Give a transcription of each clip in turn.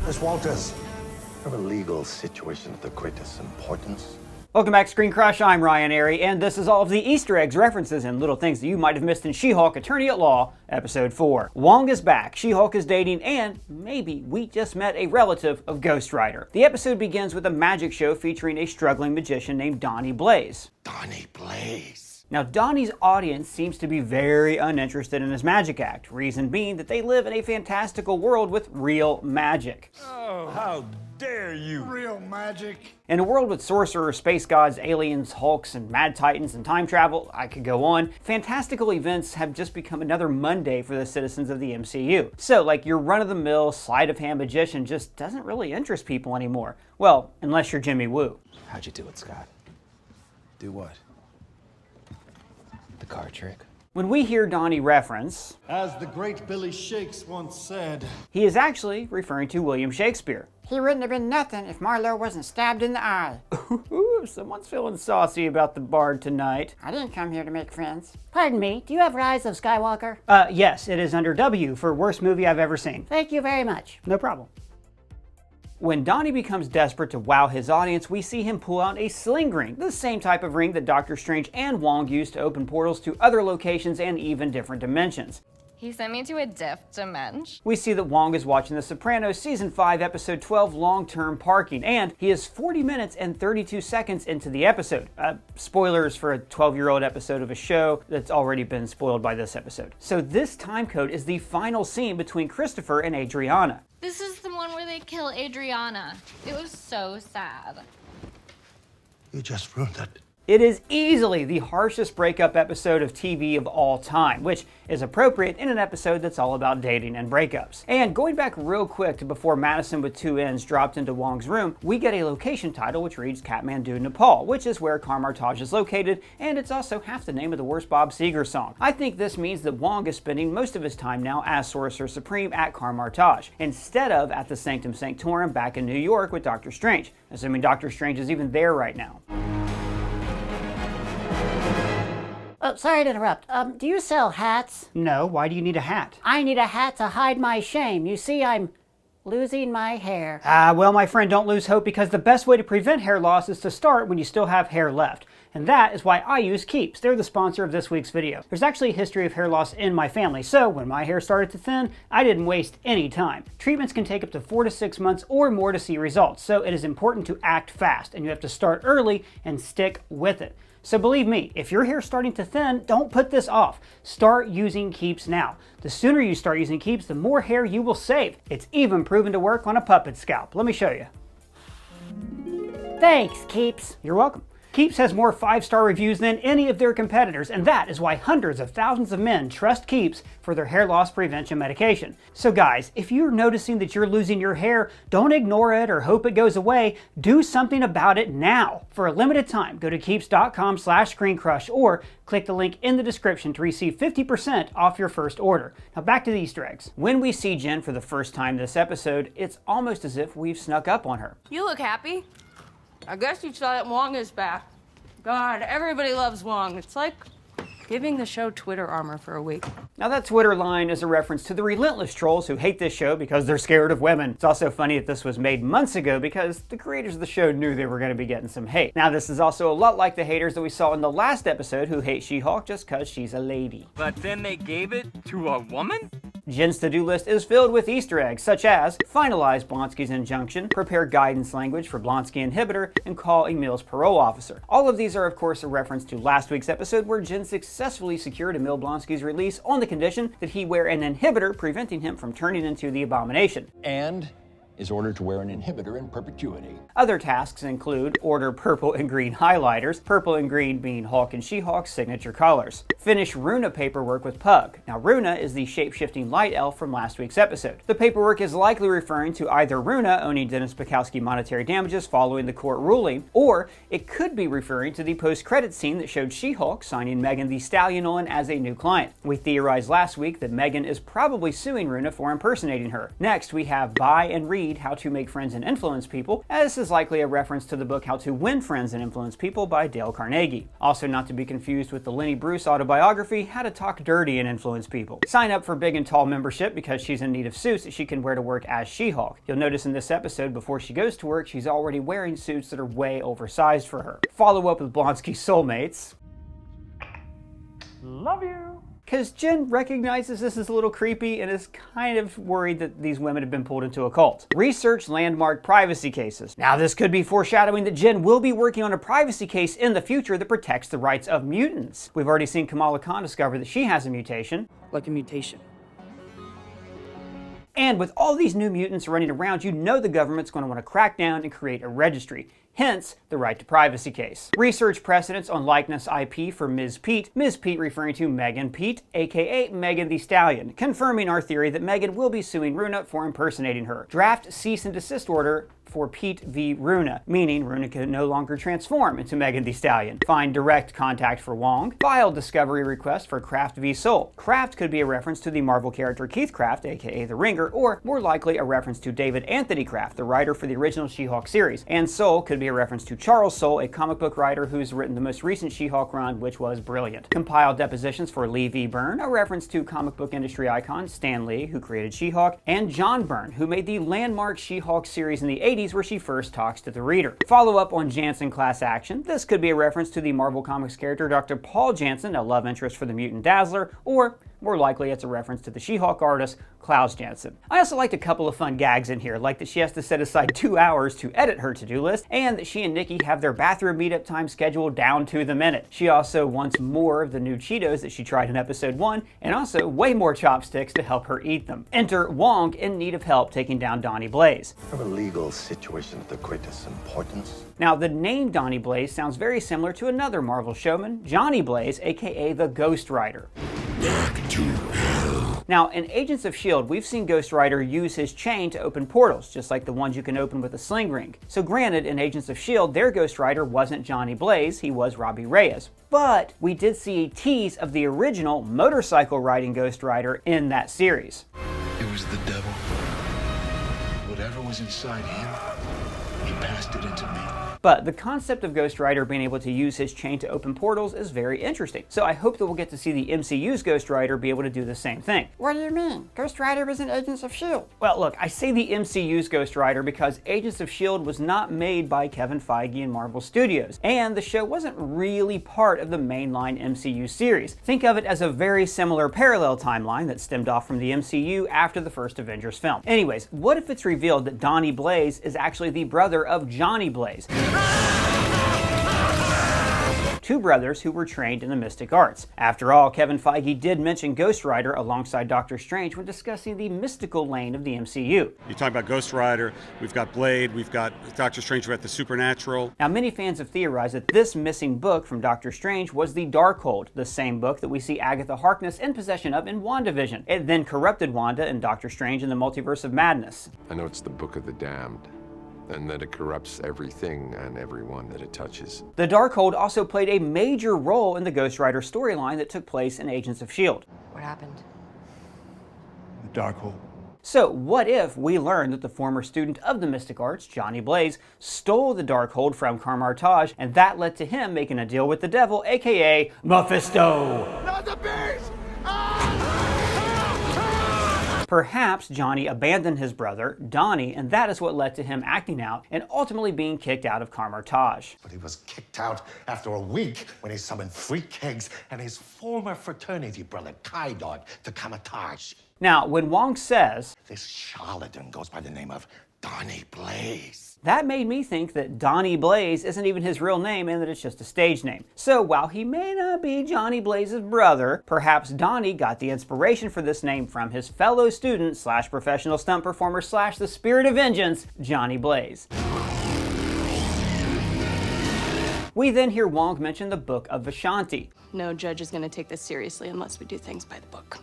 Miss Walters, I have a legal situation of the greatest importance. Welcome back to ScreenCrush, I'm Ryan Airy, and this is all of the Easter eggs, references, and little things that you might have missed in She-Hulk Attorney at Law, Episode 4. Wong is back, She-Hulk is dating, and maybe we just met a relative of Ghost Rider. The episode begins with a magic show featuring a struggling magician named Donny Blaze. Donny Blaze. Now, Donny's audience seems to be very uninterested in his magic act, reason being that they live in a fantastical world with real magic. Oh, how dare you! Real magic. In a world with sorcerers, space gods, aliens, hulks, and mad titans, and time travel, I could go on, fantastical events have just become another Monday for the citizens of the MCU. So, like, your run-of-the-mill, sleight-of-hand magician just doesn't really interest people anymore. Well, unless you're Jimmy Woo. How'd you do it, Scott? Do what? The card trick? When we hear Donny reference, As the great Billy Shakes once said, he is actually referring to William Shakespeare. He wouldn't have been nothing if Marlowe wasn't stabbed in the eye. Ooh, someone's feeling saucy about the bard tonight. I didn't come here to make friends. Pardon me, do you have Rise of Skywalker? Yes, it is under W for worst movie I've ever seen. Thank you very much. No problem. When Donny becomes desperate to wow his audience, we see him pull out a sling ring, the same type of ring that Doctor Strange and Wong used to open portals to other locations and even different dimensions. He sent me to a diff dimension. We see that Wong is watching The Sopranos Season 5, Episode 12, Long-Term Parking, and he is 40 minutes and 32 seconds into the episode. Spoilers for a 12-year-old episode of a show that's already been spoiled by this episode. So this time code is the final scene between Christopher and Adriana. This is the one where they kill Adriana. It was so sad. You just ruined it. It is easily the harshest breakup episode of TV of all time, which is appropriate in an episode that's all about dating and breakups. And going back real quick to before Madison with two N's dropped into Wong's room, we get a location title which reads Kathmandu, Nepal, which is where Karmartaj is located, and it's also half the name of the worst Bob Seger song. I think this means that Wong is spending most of his time now as Sorcerer Supreme at Karmartaj, instead of at the Sanctum Sanctorum back in New York with Doctor Strange, assuming Doctor Strange is even there right now. Oh, sorry to interrupt. Do you sell hats? No, why do you need a hat? I need a hat to hide my shame. You see, I'm losing my hair. Well, my friend, don't lose hope, because the best way to prevent hair loss is to start when you still have hair left. And that is why I use Keeps. They're the sponsor of this week's video. There's actually a history of hair loss in my family, so when my hair started to thin, I didn't waste any time. Treatments can take up to 4 to 6 months or more to see results, so it is important to act fast, and you have to start early and stick with it. So believe me, if your hair's starting to thin, don't put this off. Start using Keeps now. The sooner you start using Keeps, the more hair you will save. It's even proven to work on a puppet scalp. Let me show you. Thanks, Keeps. You're welcome. Keeps has more 5-star reviews than any of their competitors, and that is why hundreds of thousands of men trust Keeps for their hair loss prevention medication. So guys, if you're noticing that you're losing your hair, don't ignore it or hope it goes away. Do something about it now. For a limited time, go to keeps.com/ScreenCrush or click the link in the description to receive 50% off your first order. Now back to the Easter eggs. When we see Jen for the first time this episode, it's almost as if we've snuck up on her. You look happy. I guess you saw that Wong is back. God, everybody loves Wong. It's like giving the show Twitter armor for a week. Now that Twitter line is a reference to the relentless trolls who hate this show because they're scared of women. It's also funny that this was made months ago because the creators of the show knew they were going to be getting some hate. Now this is also a lot like the haters that we saw in the last episode who hate She-Hulk just cause she's a lady. But then they gave it to a woman? Jen's to-do list is filled with Easter eggs, such as finalize Blonsky's injunction, prepare guidance language for Blonsky inhibitor, and call Emil's parole officer. All of these are of course a reference to last week's episode where Jen successfully secured Emil Blonsky's release on the condition that he wear an inhibitor preventing him from turning into the Abomination. And is ordered to wear an inhibitor in perpetuity. Other tasks include order purple and green highlighters, purple and green being Hulk and She-Hulk's signature colors. Finish Runa paperwork with Pug. Now Runa is the shape-shifting light elf from last week's episode. The paperwork is likely referring to either Runa owning Dennis Bukowski monetary damages following the court ruling, or it could be referring to the post-credit scene that showed She-Hulk signing Megan Thee Stallion on as a new client. We theorized last week that Megan is probably suing Runa for impersonating her. Next we have buy and read read How to Make Friends and Influence People, as this is likely a reference to the book How to Win Friends and Influence People by Dale Carnegie. Also not to be confused with the Lenny Bruce autobiography, How to Talk Dirty and Influence People. Sign up for Big and Tall membership because she's in need of suits that she can wear to work as She-Hulk. You'll notice in this episode, before she goes to work, she's already wearing suits that are way oversized for her. Follow up with Blonsky's Soulmates. Love you. Because Jen recognizes this as a little creepy and is kind of worried that these women have been pulled into a cult. Research landmark privacy cases. Now this could be foreshadowing that Jen will be working on a privacy case in the future that protects the rights of mutants. We've already seen Kamala Khan discover that she has a mutation. Like a mutation. And with all these new mutants running around, you know the government's going to want to crack down and create a registry. Hence, the right to privacy case. Research precedents on likeness IP for Ms. Pete referring to Megan Pete, aka Megan Thee Stallion, confirming our theory that Megan will be suing Runa for impersonating her. Draft cease and desist order for Pete v. Runa, meaning Runa can no longer transform into Megan Thee Stallion. Find direct contact for Wong. File discovery request for Kraft v. Soul. Kraft could be a reference to the Marvel character Keith Kraft, aka The Ringer, or more likely a reference to David Anthony Kraft, the writer for the original She-Hulk series. And Soul could be a reference to Charles Soule, a comic book writer who's written the most recent She-Hulk run, which was brilliant. Compile depositions for Lee V. Byrne, a reference to comic book industry icon Stan Lee, who created She-Hulk, and John Byrne, who made the landmark She-Hulk series in the 80s where she first talks to the reader. Follow up on Jansen class action. This could be a reference to the Marvel Comics character Dr. Paul Jansen, a love interest for the mutant Dazzler, or more likely it's a reference to the She-Hulk artist Klaus Janson. I also liked a couple of fun gags in here, like that she has to set aside 2 hours to edit her to-do list, and that she and Nikki have their bathroom meetup time scheduled down to the minute. She also wants more of the new Cheetos that she tried in episode 1, and also way more chopsticks to help her eat them. Enter Wong in need of help taking down Donny Blaze. Of a legal situation of the greatest importance. Now, the name Donny Blaze sounds very similar to another Marvel showman, Johnny Blaze, aka the Ghost Rider. Now, in Agents of S.H.I.E.L.D., we've seen Ghost Rider use his chain to open portals, just like the ones you can open with a sling ring. So granted, in Agents of S.H.I.E.L.D., their Ghost Rider wasn't Johnny Blaze, he was Robbie Reyes. But we did see a tease of the original motorcycle riding Ghost Rider in that series. It was the devil. Whatever was inside him, he passed it into me. But the concept of Ghost Rider being able to use his chain to open portals is very interesting. So I hope that we'll get to see the MCU's Ghost Rider be able to do the same thing. What do you mean? Ghost Rider was in Agents of S.H.I.E.L.D. Well, look, I say the MCU's Ghost Rider because Agents of S.H.I.E.L.D. was not made by Kevin Feige and Marvel Studios, and the show wasn't really part of the mainline MCU series. Think of it as a very similar parallel timeline that stemmed off from the MCU after the first Avengers film. Anyways, what if it's revealed that Donny Blaze is actually the brother of Johnny Blaze? Two brothers who were trained in the mystic arts. After all, Kevin Feige did mention Ghost Rider alongside Doctor Strange when discussing the mystical lane of the MCU. You talk about Ghost Rider, we've got Blade, we've got Doctor Strange, we've got the Supernatural. Now, many fans have theorized that this missing book from Doctor Strange was the Darkhold, the same book that we see Agatha Harkness in possession of in WandaVision. It then corrupted Wanda and Doctor Strange in the Multiverse of Madness. I know it's the Book of the Damned, and that it corrupts everything and everyone that it touches. The Darkhold also played a major role in the Ghost Rider storyline that took place in Agents of S.H.I.E.L.D. What happened? The Darkhold. So what if we learned that the former student of the mystic arts, Johnny Blaze, stole the Darkhold from Kamar-Taj, and that led to him making a deal with the devil, aka Mephisto? Not the beast! Perhaps Johnny abandoned his brother, Donny, and that is what led to him acting out and ultimately being kicked out of Kamar-Taj. But he was kicked out after a week when he summoned three kegs and his former fraternity brother, Kai Dog, to Kamar-Taj. Now, when Wong says, "This charlatan goes by the name of Donny Blaze," that made me think that Donny Blaze isn't even his real name and that it's just a stage name. So while he may not be Johnny Blaze's brother, perhaps Donny got the inspiration for this name from his fellow student / professional stunt performer / the spirit of vengeance, Johnny Blaze. We then hear Wong mention the Book of Vishanti. No judge is going to take this seriously unless we do things by the book.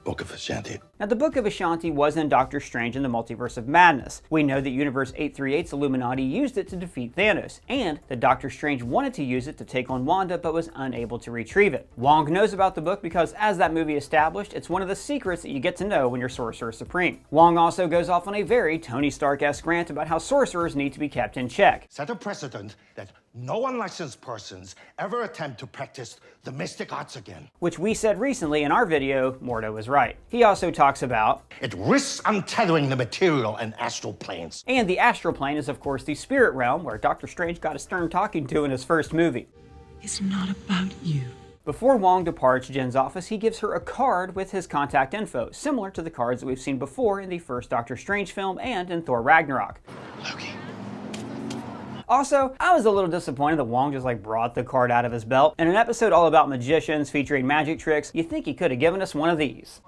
Book of Vishanti. Now, the Book of Ashanti was in Doctor Strange in the Multiverse of Madness. We know that Universe 838's Illuminati used it to defeat Thanos, and that Doctor Strange wanted to use it to take on Wanda but was unable to retrieve it. Wong knows about the book because, as that movie established, it's one of the secrets that you get to know when you're Sorcerer Supreme. Wong also goes off on a very Tony Stark-esque rant about how sorcerers need to be kept in check. Set a precedent that no unlicensed persons ever attempt to practice the mystic arts again. Which we said recently in our video, Mordo was right. He also talks about it risks untethering the material and astral planes. And the astral plane is, of course, the spirit realm where Doctor Strange got a stern talking to in his first movie. It's not about you. Before Wong departs Jen's office, he gives her a card with his contact info, similar to the cards that we've seen before in the first Doctor Strange film and in Thor Ragnarok. Loki. Also, I was a little disappointed that Wong just brought the card out of his belt. In an episode all about magicians featuring magic tricks, you think he could have given us one of these.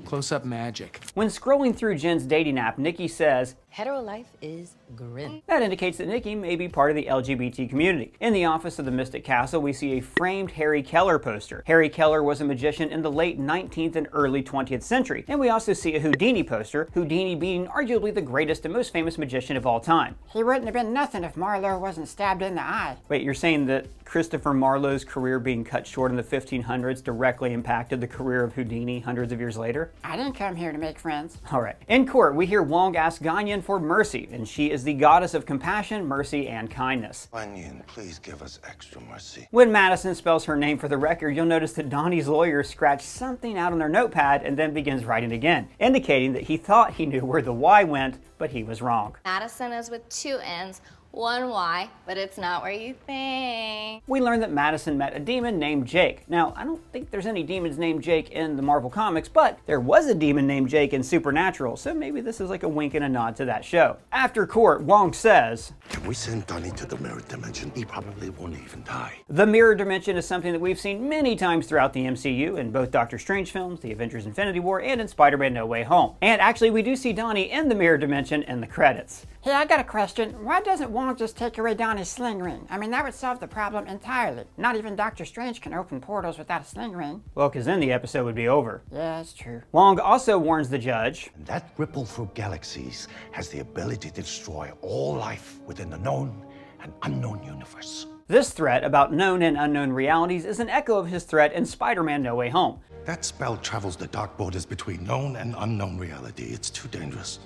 Close-up magic. When scrolling through Jen's dating app, Nikki says, "Hetero life is grim." That indicates that Nikki may be part of the LGBT community. In the office of the Mystic Castle, we see a framed Harry Keller poster. Harry Keller was a magician in the late 19th and early 20th century. And we also see a Houdini poster, Houdini being arguably the greatest and most famous magician of all time. He wouldn't have been nothing if Marlowe wasn't stabbed in the eye. Wait, you're saying that Christopher Marlowe's career being cut short in the 1500s directly impacted the career of Houdini hundreds of years later? I didn't come here to make friends. Alright. In court, we hear Wong ask Ganyan for mercy, and she is the goddess of compassion, mercy, and kindness. Ganyan, please give us extra mercy. When Madison spells her name for the record, you'll notice that Donnie's lawyer scratched something out on their notepad and then begins writing again, indicating that he thought he knew where the Y went, but he was wrong. Madison is with 2 N's, 1 Y, but it's not where you think. We learned that Madison met a demon named Jake. Now, I don't think there's any demons named Jake in the Marvel Comics, but there was a demon named Jake in Supernatural, so maybe this is like a wink and a nod to that show. After court, Wong says, "Can we send Donny to the mirror dimension? He probably won't even die." The mirror dimension is something that we've seen many times throughout the MCU in both Doctor Strange films, the Avengers Infinity War, and in Spider-Man No Way Home. And actually, we do see Donny in the mirror dimension in the credits. Hey, I got a question. Why doesn't Wong just take away Donny's sling ring? I mean, that would solve the problem entirely. Not even Doctor Strange can open portals without a sling ring. Well, because then the episode would be over. Yeah, that's true. Wong also warns the judge, "And that ripple through galaxies has the ability to destroy all life within the known and unknown universe." This threat about known and unknown realities is an echo of his threat in Spider-Man No Way Home. That spell travels the dark borders between known and unknown reality. It's too dangerous.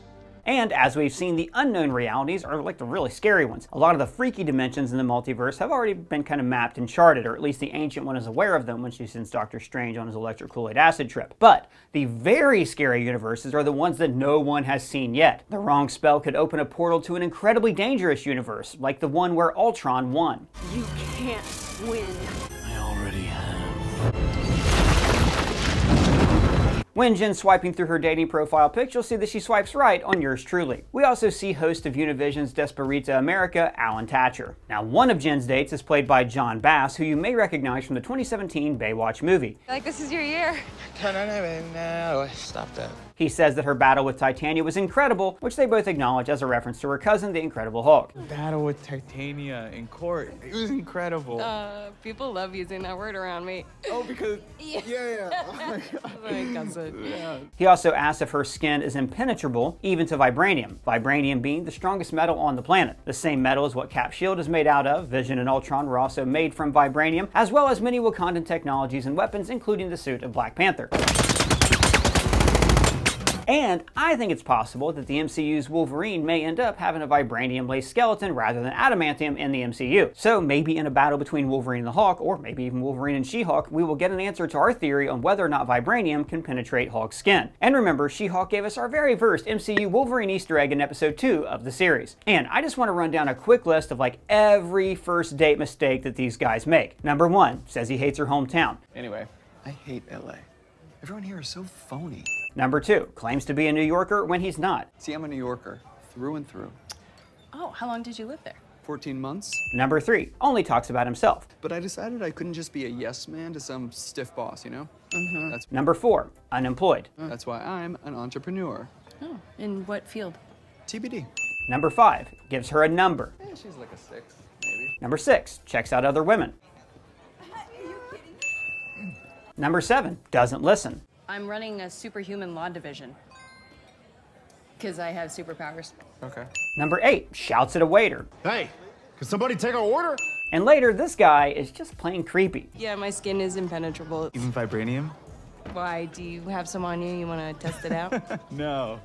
And as we've seen, the unknown realities are like the really scary ones. A lot of the freaky dimensions in the multiverse have already been kind of mapped and charted, or at least the Ancient One is aware of them when she sends Doctor Strange on his electric Kool-Aid acid trip. But the very scary universes are the ones that no one has seen yet. The wrong spell could open a portal to an incredibly dangerous universe, like the one where Ultron won. You can't win. I already have. When Jen's swiping through her dating profile pics, you'll see that she swipes right on yours truly. We also see host of Univision's Desperita America, Alan Thatcher. Now, one of Jen's dates is played by John Bass, who you may recognize from the 2017 Baywatch movie. Like, this is your year. No, stop that. He says that her battle with Titania was incredible, which they both acknowledge as a reference to her cousin, the Incredible Hulk. Battle with Titania in court. It was incredible. People love using that word around me. Oh, because... Yeah. My cousin. Yeah. He also asks if her skin is impenetrable, even to vibranium. Vibranium being the strongest metal on the planet. The same metal as what Cap's shield is made out of. Vision and Ultron were also made from vibranium, as well as many Wakandan technologies and weapons, including the suit of Black Panther. And I think it's possible that the MCU's Wolverine may end up having a vibranium-laced skeleton rather than adamantium in the MCU. So maybe in a battle between Wolverine and the Hulk, or maybe even Wolverine and She-Hulk, we will get an answer to our theory on whether or not vibranium can penetrate Hulk's skin. And remember, She-Hulk gave us our very first MCU Wolverine Easter egg in episode 2 of the series. And I just want to run down a quick list of every first date mistake that these guys make. Number 1, says he hates her hometown. Anyway, I hate LA. Everyone here is so phony. Number 2, claims to be a New Yorker when he's not. See, I'm a New Yorker, through and through. Oh, how long did you live there? 14 months. Number 3, only talks about himself. But I decided I couldn't just be a yes man to some stiff boss, you know? That's Number 4, unemployed. That's why I'm an entrepreneur. Oh, in what field? TBD. Number 5, gives her a number. She's like a 6, maybe. Number 6, checks out other women. Number 7, doesn't listen. I'm running a superhuman law division. Because I have superpowers. Okay. Number 8, shouts at a waiter. Hey, can somebody take our order? And later, this guy is just plain creepy. Yeah, my skin is impenetrable. Even vibranium? Why, do you have some on you? You want to test it out? No,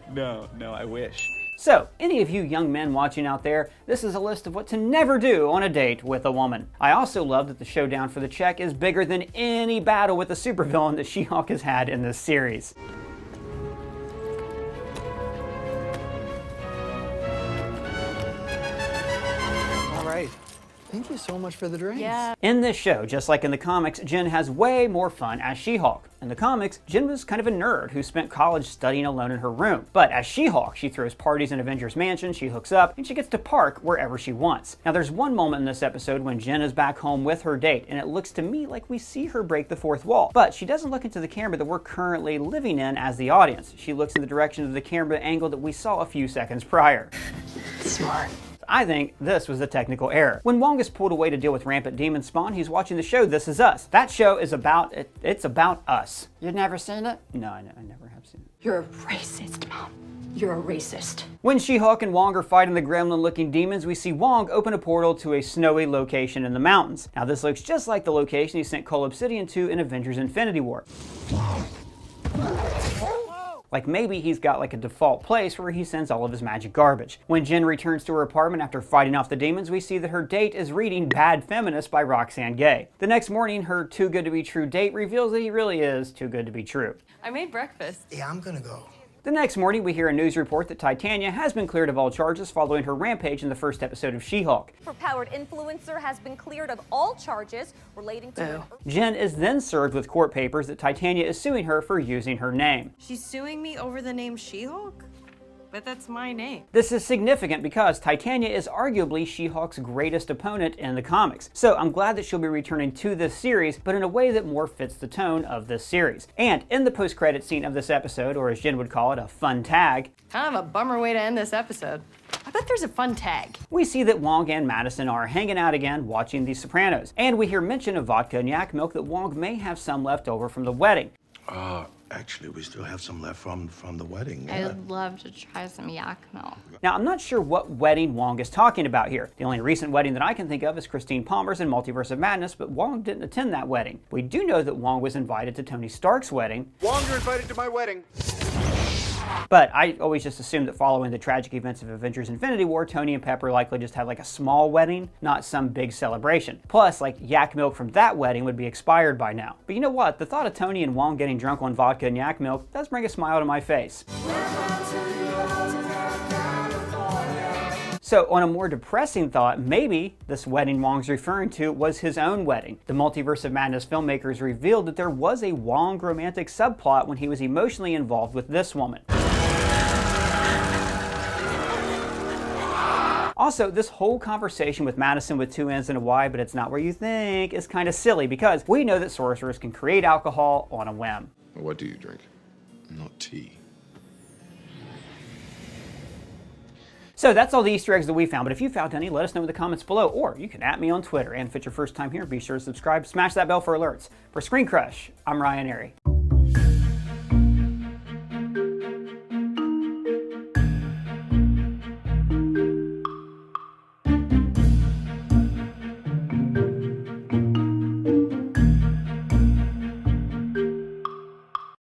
I wish. So, any of you young men watching out there, this is a list of what to never do on a date with a woman. I also love that the showdown for the check is bigger than any battle with the supervillain that She-Hulk has had in this series. All right. Thank you so much for the drinks. Yeah. In this show, just like in the comics, Jen has way more fun as She-Hulk. In the comics, Jen was kind of a nerd who spent college studying alone in her room. But as She-Hulk, she throws parties in Avengers Mansion, she hooks up, and she gets to park wherever she wants. Now there's one moment in this episode when Jen is back home with her date, and it looks to me like we see her break the fourth wall. But she doesn't look into the camera that we're currently living in as the audience. She looks in the direction of the camera angle that we saw a few seconds prior. Smart. I think this was a technical error. When Wong is pulled away to deal with rampant demon spawn, he's watching the show This Is Us. That show is about, it's about us. You've never seen it? No, I never have seen it. You're a racist, Mom. You're a racist. When She-Hulk and Wong are fighting the gremlin-looking demons, we see Wong open a portal to a snowy location in the mountains. Now this looks just like the location he sent Cole Obsidian to in Avengers Infinity War. Like maybe he's got like a default place where he sends all of his magic garbage. When Jen returns to her apartment after fighting off the demons, we see that her date is reading Bad Feminist by Roxane Gay. The next morning, her too good to be true date reveals that he really is too good to be true. I made breakfast. Yeah, I'm gonna go. The next morning, we hear a news report that Titania has been cleared of all charges following her rampage in the first episode of She-Hulk. Overpowered influencer has been cleared of all charges relating to... Jen is then served with court papers that Titania is suing her for using her name. She's suing me over the name She-Hulk? But that's my name. This is significant because Titania is arguably She-Hulk's greatest opponent in the comics. So I'm glad that she'll be returning to this series, but in a way that more fits the tone of this series. And in the post-credit scene of this episode, or as Jen would call it, a fun tag, Kind of a bummer way to end this episode. I bet there's a fun tag. we see that Wong and Madison are hanging out again watching The Sopranos. And we hear mention of vodka and yak milk that Wong may have some left over from the wedding. Actually, we still have some left from the wedding. I'd love to try some yak milk. Now, I'm not sure what wedding Wong is talking about here. The only recent wedding that I can think of is Christine Palmer's in Multiverse of Madness, but Wong didn't attend that wedding. We do know that Wong was invited to Tony Stark's wedding. Wong, you're invited to my wedding. But I always just assumed that following the tragic events of Avengers Infinity War, Tony and Pepper likely just had like a small wedding, not some big celebration. Plus, like, yak milk from that wedding would be expired by now. But you know what? The thought of Tony and Wong getting drunk on vodka and yak milk does bring a smile to my face. So on a more depressing thought, maybe this wedding Wong's referring to was his own wedding. The Multiverse of Madness filmmakers revealed that there was a Wong romantic subplot when he was emotionally involved with this woman. Also, this whole conversation with Madison with two N's and a Y, but it's not where you think, is kind of silly because we know that sorcerers can create alcohol on a whim. What do you drink? Not tea. So that's all the Easter eggs that we found, but if you found any, let us know in the comments below, or you can @ me on Twitter. And if it's your first time here, be sure to subscribe, smash that bell for alerts. For ScreenCrush, I'm Ryan Airy.